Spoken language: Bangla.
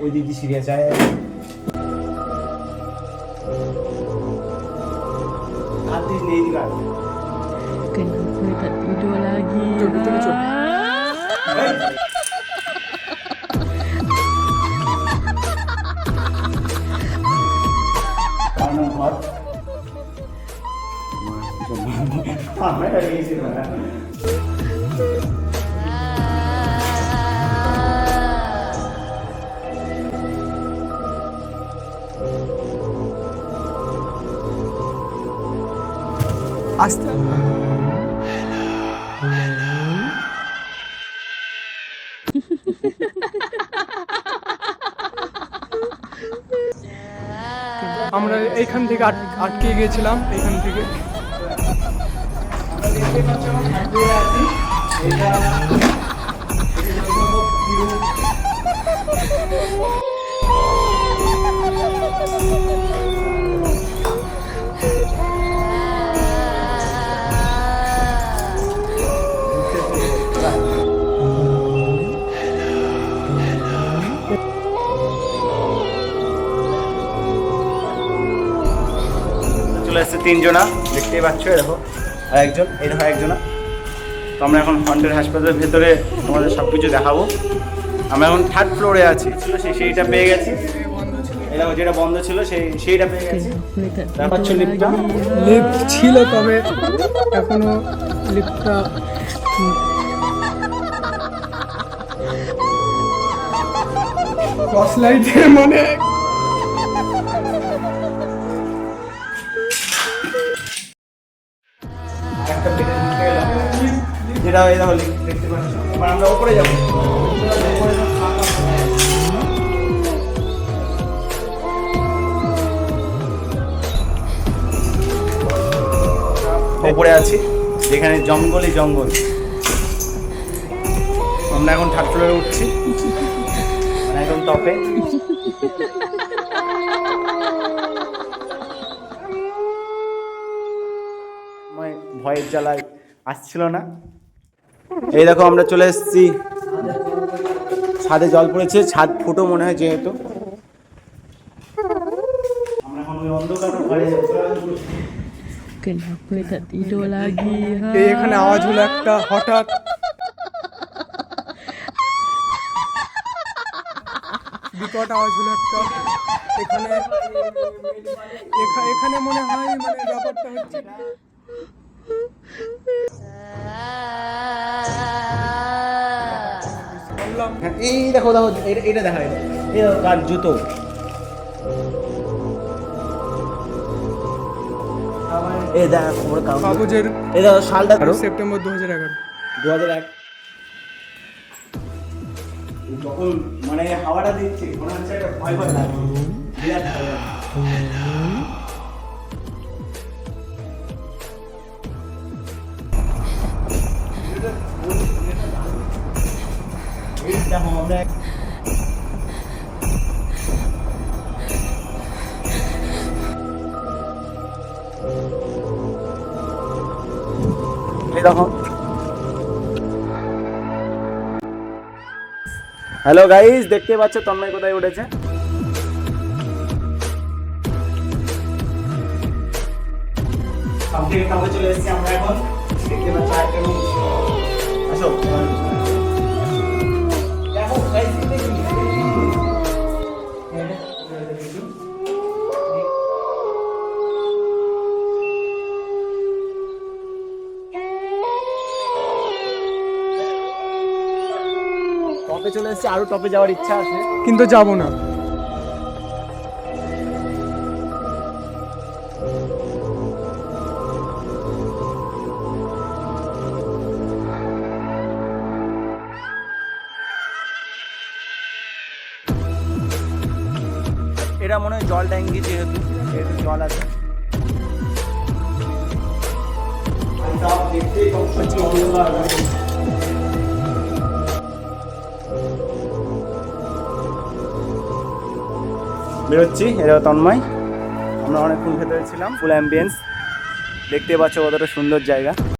ওই দিদি সিরিয়াস আয় artis nih juga. Kenapa tak tidur lagi? Betul. Kamu hot. Mana dari sini mana? আস্তে আমরা এইখান থেকে আটকে গিয়েছিলাম এইখান থেকে। চলে এসেছে তিনজনা, দেখতেই পাচ্ছ। দেখো আর একজন, এই দেখো একজনা। তো আমরা এখন হন্টেড হাসপাতালের ভেতরে তোমাদের সব কিছু দেখাবো। আমরা এখন 3rd ফ্লোরে আছি, সেইটা পেয়ে গেছি। এই দেখো যেটা বন্ধ ছিল সেইটা পেয়ে গেছি। তারপর হচ্ছে লিফটটা, লিফট ছিল তবে এখনো লিফটটা ক্রস লাইটের মানে যেটা এই দেখো দেখতে পাচ্ছ। এবার আমরা উপরে যাবো। উপরে আছি, যেখানে জঙ্গলই জঙ্গল। আমরা এখন 3rd ফ্লোরে উঠছি, একদম টপে। ভয়ের জ্বালায় আসছিল না। এই দেখো আমরা চলে এসেছি ছাদে। জল পড়েছে, ছাদ ফুটো মনে হয় যেহেতু। আমরা এখন ওই অন্ধকার ঘরে Kenapa tak tidur lagi? এখানে আওয়াজ হলো একটা হঠাৎ, বিকট আওয়াজ হলো একটা। এখানে মনে হয় মানে ব্যাপারটা হচ্ছে এই দেখো দেখো এটা দেখা যায়। এই দেখো কার জুতো। এই দেখো ওর কাগজের। এই দেখো সালটা সেপ্টেম্বর 2011। 2001 যখন মানে হাওয়াটা দিচ্ছে মনে হচ্ছে একটা ভয় ভয় লাগে, বিরাট ভয় লাগে। দেখো আমরা এই দেখো। হ্যালো গাইস, দেখতে পাচ্ছ তন্ময় কোথায় উঠেছে। সামনে কাছে চলে এসেছি আমরা এখন। দেখতে পাচ্ছ একটা রুম। আসো দেখো গাইস, টপে চলে এসেছি। আরো টপে যাওয়ার ইচ্ছা আছে কিন্তু যাবো না। এটা মনে হয় জল ট্যাঙ্কি, যেহেতু জল আছে। বেরোচ্ছি। এটা তন্ময়। আমরা অনেকক্ষণ ভেতরে ছিলাম, ফুল অ্যাম্বিয়েন্স। দেখতে পাচ্ছ কতটা সুন্দর জায়গা।